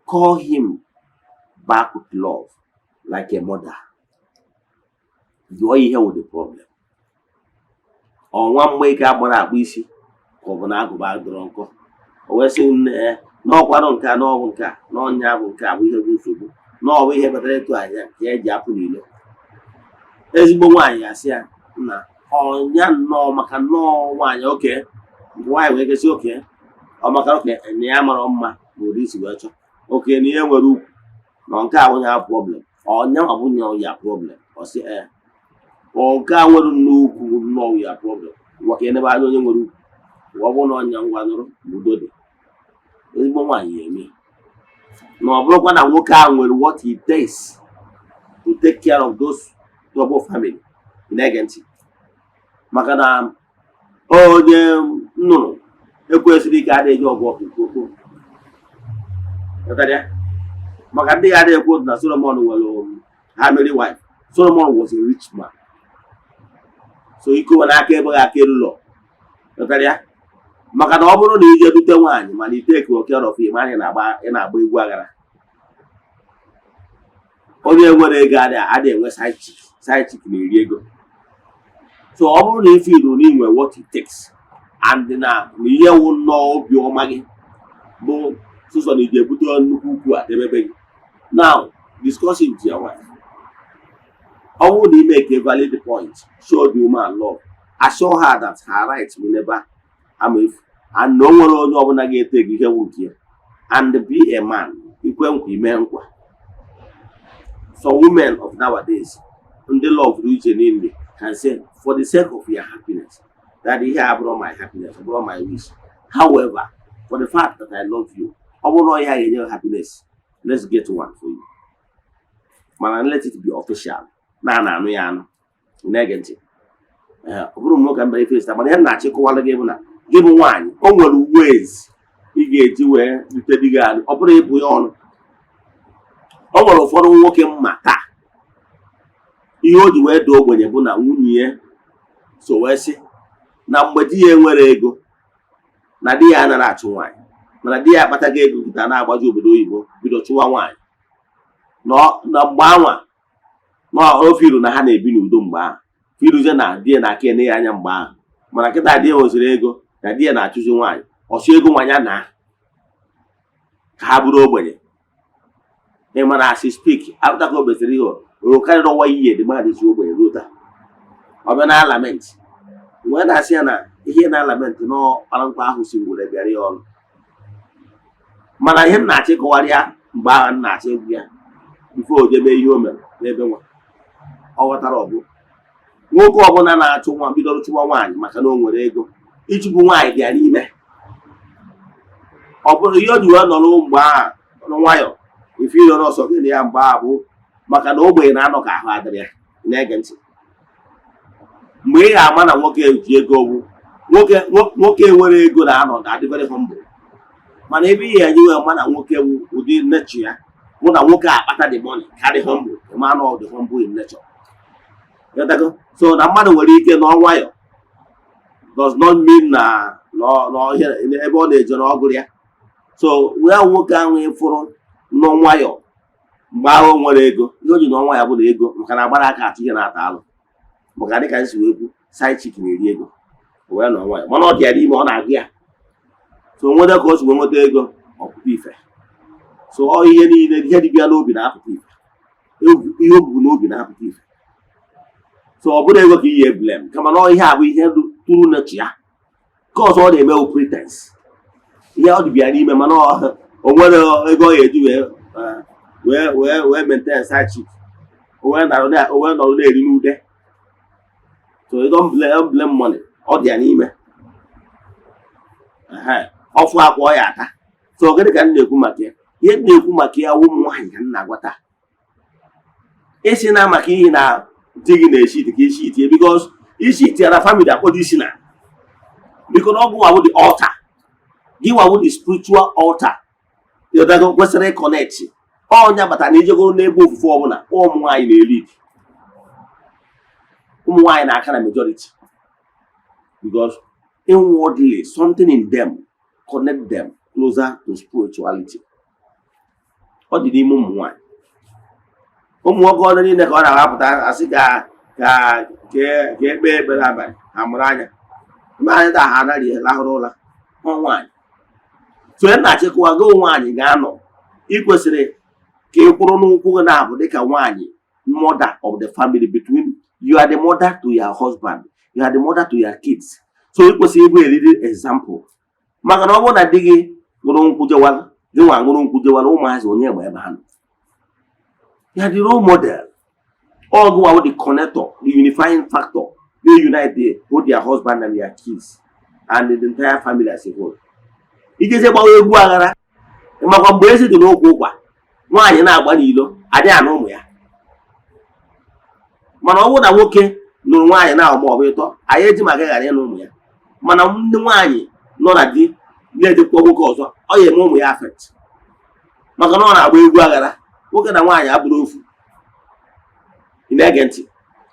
Call him back with love, like a mother. You are here with the problem. Or one way ka gbara akpụ isi ka ọ bụ na agụba adọrọ nkọ. O wee sị n'ọkwa nọ nke a n'ọbụ nke a n'ọnya bụ nke a bụ ihe bụ nsogbu n'ọbụ ihe batara etu anya ka e ji apụ n'ilo. Ezigbo nwaanyị asị ya na ọnya nnọọ maka nnọọ nwaanyị oke nwaanyị wee kesị oke ọ maka oke na ya mara mma na ụdị isi wee chọọ oke na ihe nwere ukwu na nke a nwunye ha problem ọnya ọ bụ ya problem ọ sị nke a nwere nnukwu nnọọ ya problem maka enebe anya onye nwere ukwu ọ bụ na ọnya ngwa nụrụ udo dị. Ezigbo nwaanyị eme na ọ bụrụkwa na nwoke ahụ nwere what it takes to take care of those double family na-ege ntị maka na onye nnụnụ ekwesịrị ike adịghị ọgwụ ọkụkụ maka ndị ya adịghị ekwu na Solomon nwere ha marry wife. Solomon was a rich man. So iko wana aka ebe aka elulo. Notanya. Maka na ọ bụrụ na ije dute nwaanyị mana i take care of him, anyị na-agba egwu agara. Onye nwere ego adị enwe side chick na-eri ego. So ọ bụrụ na ife iru n'inwe what it takes and na ihe wụ nnọọ obi ọma gị bụ sụsọ na ije ebute nnukwu ukwu a debebe gị. Now, discuss it with your wife. How would he make a valid point? Show the woman love. Assure her that her rights will never harm if and no one will not get take here and be a man. So women of nowadays, in the love region in can say, for the sake of your happiness, that here I brought my happiness, I brought my wish. However, for the fact that I love you, I will not hear your happiness. Let's get one for you. Man, let it be official. Na ya negative. Bụrụ m nwoke mbere face mana ya na-achịkọwala gị bụ na gị bụ nwaanyị o nwere ways ị ga-eji wee rute di gị alụ ọ bụrụ ịbụ ya ọnụ. O nwere ụfọdụ nwoke mma taa ihe o ji wee doo ogbenye bụ na nwunye ya so wee sị na mgbe di ya enwere ego na di ya anaghị achụ nwaanyị mana di ya akpatago ego kịta na-agbaji obodo oyibo bido chụwa nwaanyị na mgbe anwa o firu na ha na-ebi n'udo mgbe ahụ firuzie na di ya na-aka ene ya anya mgbe ahụ mana kịta di ya nweziri ego na di ya na-achụzi nwaanyị ọsụ ego nwanya na ka ha bụrụ ogbenye. Ị mana as speak after ka o besịrị ihe o karịrị ọnwa ihe dị mmadụ isi ogbenye ruo taa ọ bịa na lament wee na-asị ya na ihe na lament n'ọkpara nkwa ahụ si were bịara ya ọrụ mana ihe m na-achị kọwara ya mgbe ahụ m na-achị egwu ya ife ojebe ihe o mere n'ebe nwa ọ ghọtara ọgụ nwoke ọbụla na-achụ nwa bidoro chụwa nwaanyị maka na o nwere ego ịchụpụ nwaanyị dị ya n'ime ọ bụrụ ihe o ji wee nọrọ mgbe ahụ nwayọ ife iro n'ọsọ gị na ya mgbe ahụ bụ maka na ogbenye na-anọ ka ahụ adịrị ya na-ege ntị. Mgbe ị ga-ama na nwoke ji ego ogwu nwoke nwere ego na-anọ adị very humble mana ebe ihe ya nyewe ma na nwoke ụdị nature ya bụ na nwoke akpata the money carry humble ma na the humble in nature. So na mmadụ nwere ike n'ọnwayọ does not mean na ebe ọ na-eje n'ọgụrụ ya. So wee nwoke ahụ ịfụrụ n'ọnwayọ mgbe ahụ nwere ego ihe o ji n'ọnwa ya bụ na ego maka na agbara aka atụ ihe na-ata alụ maka dịka nsi wee kwu side chick na-eri ego wee n'ọnwayọ mana ọ dị ya n'ime ọ na-agụ ya. So nwede ka o si wee nweta ego ọpụta ife. So ọ ihe niile ihe dịbịa n'obi na-apụta ife ihe o bubu n'obi na-apụta ife. So ọ bụrụ ego ka ihe blame kama na ihe a bụ ihe tụrụ n'echi ya ka ọzọ ọ na-eme pretense ihe ọ dịbịa n'ime mana o nwere ego ọ ga-eji wee maintain side chick wee nọrọ na-eri n'ude. So you don't blame money ọ dị ya n'ime ọfụ akwa ọ ya ata. So gịnị ka m na-ekwu maka ya ihe m na-ekwu maka ya ụmụ nwaanyị ka m na-agwata isi na maka ihe na di gị na-eshi ite ka isi ite because isi ite ya na family akpọdo isi na because ọ gụnwa the altar gị nwa the spiritual altar yodago kwesịrị ịkọnekti ọnya bata na ijego n'ebe ofufe ọbụla ụmụ nwaanyị na-elid ụmụ nwaanyị na-aka na majority because inwardly something in them connect them closer to spirituality. Ọ dị n'ime ụmụ nwaanyị. Ụmụ nwoke ọdụ niile ka ọ na-ahapụta asị ka ekpe ekpere abalị ha mụrụ anya mgbe anyị taa ha anaghị lahụrụ ụra nwaanyị. So ya na-achịkwa gị nwaanyị ga-anọ ikwesịrị ka ị kwụrụ n'ụkwụ gị na-abụ dịka nwaanyị mother of the family between you are the mother to your husband, you are the mother to your kids. So ikwesịrị ịbụ eriri example maka na ọ bụrụ na di gị ṅụrụ nkwụ jewara gị nwa ṅụrụ nkwụ jewara ụmụazị onye gba ebe ha nọ. You are the role model. All go out the connector, the unifying factor. They unite both their husband and their kids and the entire family as a whole. It is about egwu aghara makwa mgbe ezi dị n'okwu ụkwa nwaanyị na-agba n'ilo adịghị anụ ụmụ ya mana ọ bụrụ na nwoke nụrụ nwaanyị na-agba ọbụ ịtọ anyị eji maka ghara ịnụ ụmụ ya mana ndị nwaanyị nọ na di na-edekwa nwoke ọzọ ọ ya eme ụmụ ya affect maka na ọ na-agba egwu aghara nwoke na nwaanyị abụrụ ofu na-ege ntị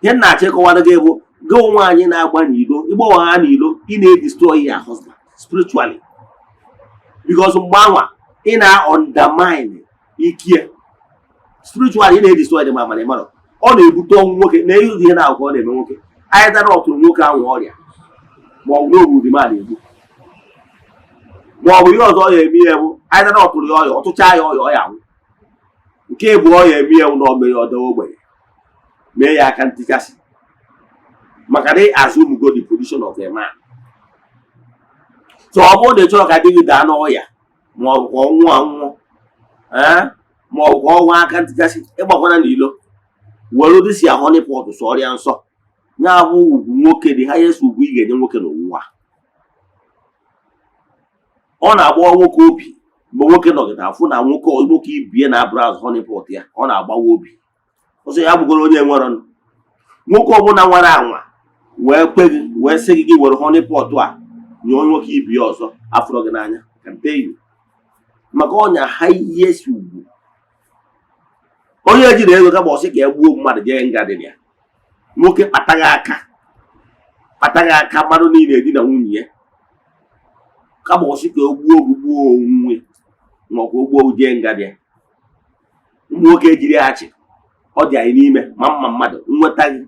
ihe na-achọ ịkọwara gị bụ gị onwe anyị na-agba n'ilo ịgbawa ha n'ilo ị na-edestroy ya husband spiritually because mgbe anwa ị na-undermine ike spiritually ị na-edestroy dị ma mana ịmara ọ na-ebute ọnwụ nwoke na ihe ihe na-akụ ọ na-eme nwoke anyị dara ọtụrụ nwoke ahụ ọrịa ma ọ bụ n'ogburu dị mmadụ egbu ma ọ bụ ihe ọzọ ọ ya eme ihe bụ anyị dara ọtụrụ ya ọya ọtụcha ya ọya ọ ya nwụ nke bụ ọ ya eme ya na omere ọdọ ogbenye mee ya aka ntikasị maka na assume go the position of a man. So ọ bụrụ na ị chọrọ ka di gị daa n'ọya ma ọ bụ ka ọ nwụọ anwụọ ma ọ bụ ka ọ nwa aka ntikasị ịgbakwana n'ilo were dị si ahụ n'ịpọtụ sọrịa nsọ ya bụ ugwu nwoke dị highest ugwu ị ga-enye nwoke n'ụwa. Ọ na-agbawa nwoke obi mgbe nwoke nọgide afụ na nwoke ibie na-abụrụ azụ honeypot ya ọ na-agbawa obi ọsọ ya bụgoro onye nwere ọnụ nwoke ọbụla nwere anwa wee kpe gị wee sị gị were honeypot a nye onye nwoke ibie ọzọ afụrụ gị n'anya maka ọnya highest ugwu onye ejiri ego ka ọsị ka e gbuo mmadụ jee nga dị ya nwoke kpataghị aka mmadụ niile di na nwunye ya ka ọsị ka ogbuo onwe ma ọ ka ogbuo jee nga dị ya nwoke ejiri achị ọ dị anyị n'ime ma mma mmadụ nweta gị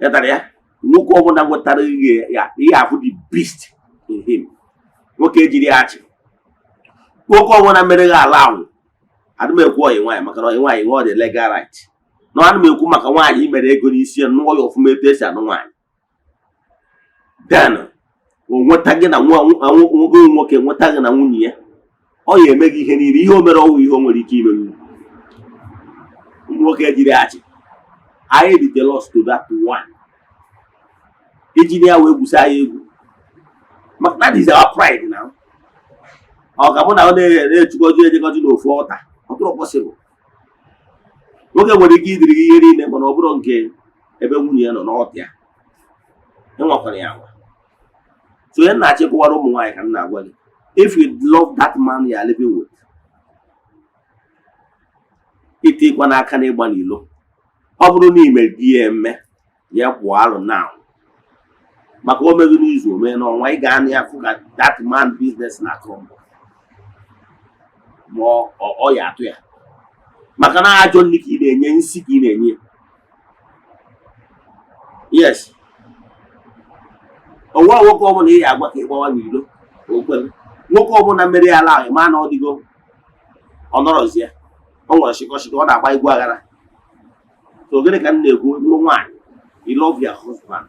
yatara ya nwoke ọbụla nwetara ihe afụ the beast in him nwoke ejiri achị nwoke ọbụla mere gị ala anwụ adị m ekwu ọyị nwaanyị maka na ọyị nwaanyị nwe ọ dị legal right na adị m ekwu maka nwaanyị imere ego n'isi ya nụọ ya ọfụma etu esi anụ nwaanyị then o nweta gị na nwoke nweta gị na nwunye ya ọ ya eme gị ihe niile ihe o mere ọnwụ ihe o nwere ike ime nwoke ejiri achị anyị dị jealous to that one iji ya wee gwusa anyị egwu maka that is our pride now ọ ka mụ na ọ na-echukọji ejekọji n'ofu ọta ọ bụrụ possible nwoke nwere ike idiri gị ihe niile mana ọ bụrụ nke ebe nwunye ya nọ n'ọta ya enwekwara ya agwa so ihe na-achịkwara ụmụ nwaanyị ka m na-agwa gị if you love that man you are living with itikwa n'aka n'ịgba n'ilo ọ bụrụ na ime gị ya eme ya pụọ alụ now maka o meghị n'izu omee n'ọnwa ị ga-anụ ya fụ ka that man business na crumble ma ọ ya atụ ya maka na ajọ nri ka ị na-enye nsi ka ị na-enye yes onwe nwoke ọbụla ị ya agwa ka ị gbawa n'ilo okwere nwoke ọbụla mere ya ala ahụ ma na ọ dịgo ọ nọrọzie o nwere shịkọshịkọ ọ na-agba egwu aghara so gịnị ka m na-ekwu bụrụ nwaanyị you love your husband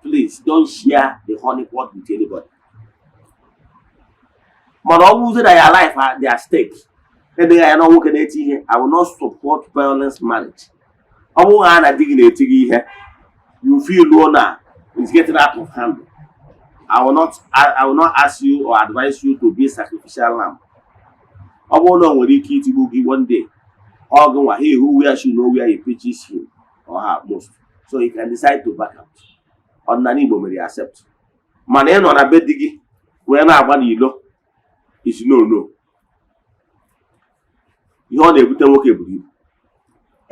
please don't share the honeypot with anybody mana ọ bụrụzi na ya life dị at stake edeghị anya na nwoke na-eti ihe I will not support violence marriage ọ bụrụ ha na di gị na-eti gị ihe you feel low na it's getting out of hand I will not ask you or advise you to be a sacrificial lamb. Ọ bụrụ na ọ nwere ike itigbu gị one day ọ gị nwa he who wear shoe know where he pitches him or her most so you can decide to back out. Ọdịnala Igbo mere accept mana ị nọ na be di gị wee na-agba n'ilo is no ihe ọ na-ebute nwoke buru ibu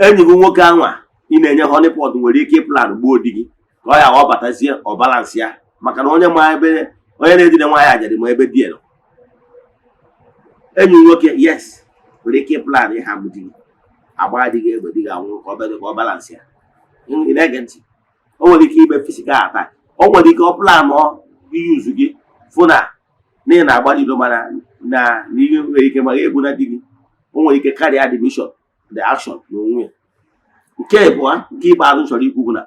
enyi gị nwoke anwa ị na-enye honeypot nwere ike plan gbuo di gị ka ọ ya ọ batazie ọ balansị ya maka na onye na-edina nwaanyị ajadị ma ebe di ya nọ enyi nwoke yes nwere ike plan ịha bụ di gị agba di gị egbe di gị anwụ ka ọ balansị ya ị na-ege ntị o nwere ike ime physical attack o nwere ike ọ plan iyuzu gị fụ na ị na-agba n'ido mana na ihe nwere ike mara egbu na di gị o nwere ike karịa the mission the action n'onwe ya nke abụọ nke ikpeazụ chọrọ ikwu bụ na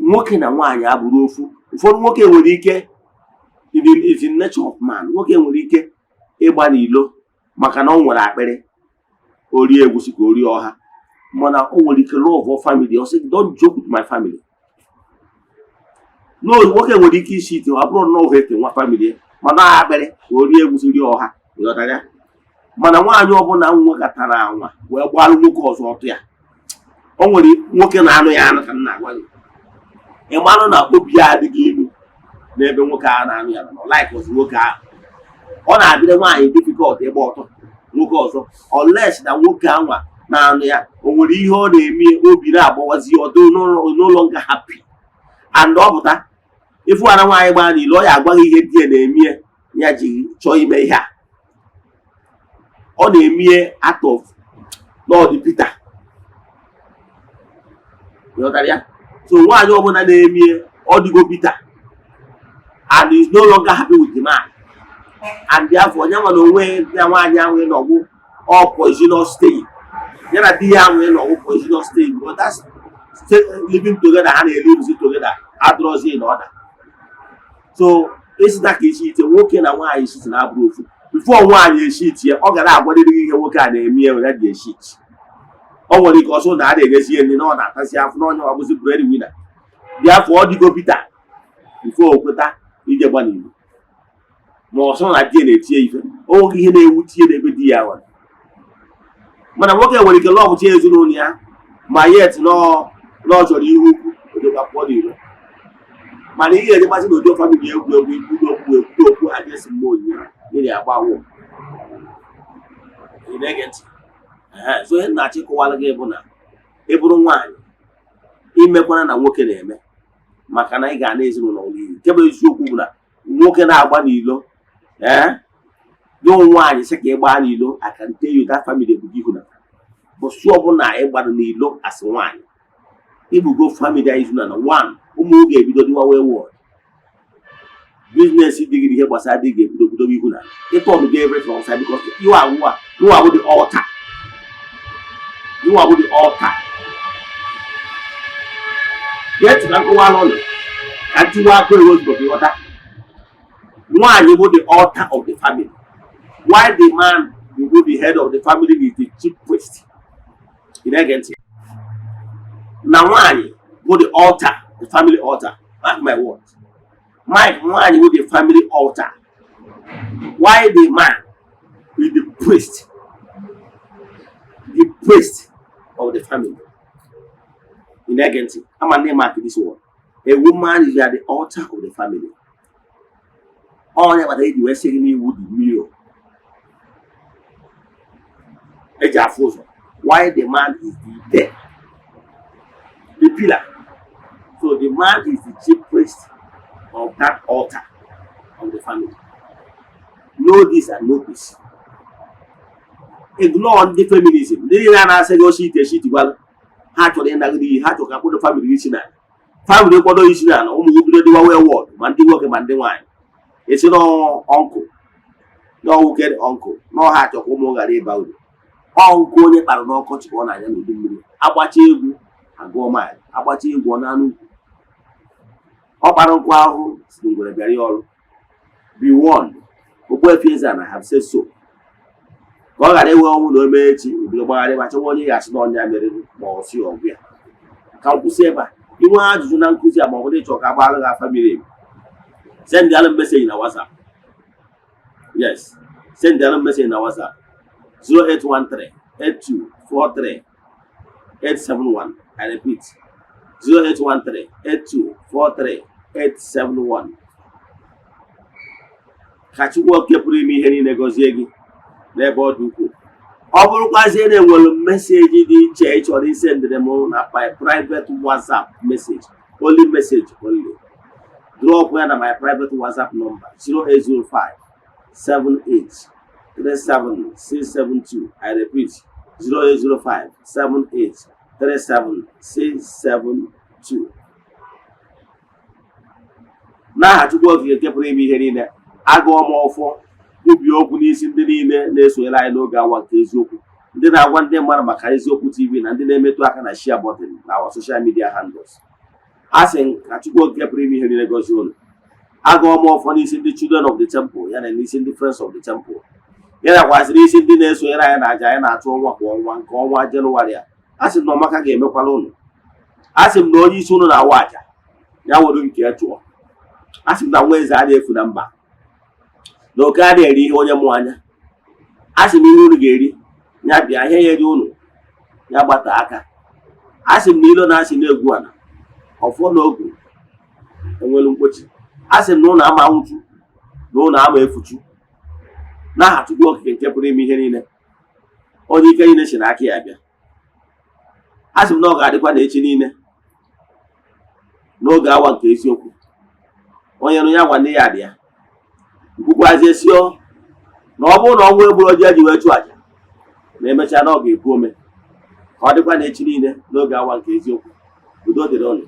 nwoke na nwaanyị abụrụ ofu ụfọdụ nwoke nwere ike is in nature of man nwoke nwere ike ịgba n'ilo maka na ọ nwere akpịrị orie egwusi ka orie ọha mana o nwere ike love family ọ sị don't joke with my family no nwoke nwere ike isi ite ọ bụrụ na ọ hete nwa family mana akpịrị ka orie egwusi rie ọha ịghọtara mana nwaanyị ọbụla nwekọtara anwa wee gbalụ nwoke ọzọ ọtụ ya o nwere nwoke na-anụ ya anụ ka m na-agwa gị ịmanụ na obi ya adịghị ilu n'ebe nwoke ahụ na-anụ ya nọ like ozi nwoke ahụ ọ na-adịrị nwaanyị difficult ịgba ọtọ nwoke ọzọ unless na nwoke anwa na ya o nwere ihe ọ na-eme obi na-agbawazi ọdụ no longer happy and ọ pụta ifu ana nwaanyị gbaa n'ile ọ ya agwaghị ihe di ya na-eme ya ji chọọ ime ihe a ọ na-eme out of Lord Peter ịghọtara ya so nwaanyị ọbụla na-eme ọ dịgo Peter and is no longer happy with the man and therefore onye nwa na onwe ya nwaanyị ahụ n'ọgwụ all poisonous stage ya na di ya ahụ n'ọgwụ poisonous stage but that's living together ha na-elive together adulterous in order so esita ka isi ite nwoke na nwaanyị isi na-abụrụ ofu before nwaanyị esi ite ya ọ ga na-agwadịrị ihe nwoke a na-eme ya dị esi ite ọ nwere ike ọsọ na a na-egesi ihe ndị na ọ na-atasị afọ na onye ọbụzi bread winner bịa afọ ọ dịgo Peter before o kweta ije gba n'Igbo ma ọsọ na di na-etinye ife oge ihe na-ewute ihe n'ebe di ya nwere mana nwoke nwere ike lọbụcha ezinụlọ ya ma yet nọ chọrọ ihu ukwu odogapụọ n'Igbo mana ihe ejekpasị na odo famili egwu ikwudo okwu agesi mma onyinye nyere agba awụ na-ege ntị so ihe na-achị kọwara gị bụ na ị bụrụ nwaanyị imekwana na nwoke na-eme maka na ị ga na ezinụlọ n'ihu nke bụ eziokwu bụ na nwoke na-agba n'ilo gị nwaanyị sị ka ị gbaa n'ilo I can tell you that family bụ gị hụ na bụsụ ọbụla ị gbara n'ilo asị nwaanyị ibugo family anyị na one ụmụ oge ebido dịwa wayward business dịgịrị ihe gbasara dị ga-ebido ihu na ịtọnụ ga everything on side because you are the altar. You are the altar. Get na nkọwa n'ọnụ ka tiwa akụ ewezụga gị ọta nwaanyị bụ the altar of the family while the man will be the head of the family is the chief priest. Ị na-ege ntị na nwaanyị bụ the altar, the family altar. Mark my words. Nwaanyị bụ the family altar while the man is the priest of the family. In agency, I'm a name mark this one. A woman is at the altar of the family. All that they do is saying would be mirror. Why the man is the dead, the pillar. So the man is the chief priest of that altar of the family. Know this and know this. Ignore the feminism. They are not saying oh shit well. Ha chọrọ ịnagide ihe ha chọrọ ka akpọdo family isi na family kpọdo isi na ụmụ obodo dịwa wee wọd ma ndị nwoke ma ndị nwaanyị esi n'ọnkụ n'ọwụke ọnkụ n'ọha chọrọ ka ụmụ ghara ịba uru ọnkụ onye kpara n'ọkọchị ka ọ na-anya n'udu mmiri agbacha egwu agụọ maịlị agbacha egwu ọ na-anụ ugwu ọ kpara nkụ ahụ si ngwere bịara ya ọrụ be warned. Ogbuefi Eze-Ana have said so. Ka ọ ghara iwe ọnwụ na ome echi obido gbagharị ma chọwa onye ga-asị n'ọnya mere ma ọ si ọgwụ ya ka nkwụsị ebe a inwe ajụjụ na nkụzi a ma ọ bụrụ ịchọ ka agbaghara gị afa miri emi send alụ message na WhatsApp. Yes, send alụ message na WhatsApp 0813-8243-871. I repeat 0813-8243-871. Ka Chukwu oke pụrụ ime ihe niile gọzie gị n'ebe ọ dị ukwuu. Ọ bụrụkwazie na enwere meseji dị iche ị chọrọ isendịrị m na my private WhatsApp message, only message only. Drop ya na my private WhatsApp number 0805-7837-672. I repeat 0805-7837-672. N'aha Chukwu okike nke pụrụ ime ihe niile, agụọ m ọfọ ubi okwu n'isi ndị niile na-esonyere anyị n'oge awa nke eziokwu, ndị na-agwa ndị mmadụ maka Eziokwu TV na ndị na-emetụ aka na share button na our social media handles. A sị ka Chukwu okike pụrụ ime ihe niile gọzie unu. Agụọ m ọfọ n'isi ndị children of the temple ya na n'isi ndị friends of the temple ya nakwasị n'isi ndị na-esonyere anyị na aja anyị na-achụ ọnwa kwa ọnwa nke ọnwa Jenụwarị a. A sị m na ọmaka ga-emekwala unu. A sị m na onye isi unu na-awa aja ya were nke ya chụọ. A sị m na nwa eze a na-efu na mba na oke a na-eri ihe onye mụ anya. A sị m ihe unu ga-eri ya bịa ihe ya eri unu ya gbata aka. A sị m na ilo na-asị na-egwu ana ọfọ na ogu enwere mkpochi. A sị m na ụnụ ama nwụchu na ụnụ ama efuchu. N'aha Chukwu okike nke pụrụ ime ihe niile, onye ike niile si n'aka ya bịa, a sị m na ọ ga-adịkwa na echi niile n'oge awa nke eziokwu. Onye nụ ya gwa ndị ya dị ya kwukwazie sio na ọ bụrụ na ọnwụ egburu ọjị eji wee chụ aja na emechaa na ọ ga-ekwu ome. Ka ọ dịkwa na echi niile n'oge awa nke eziokwu. Udo dịrị ụnụ.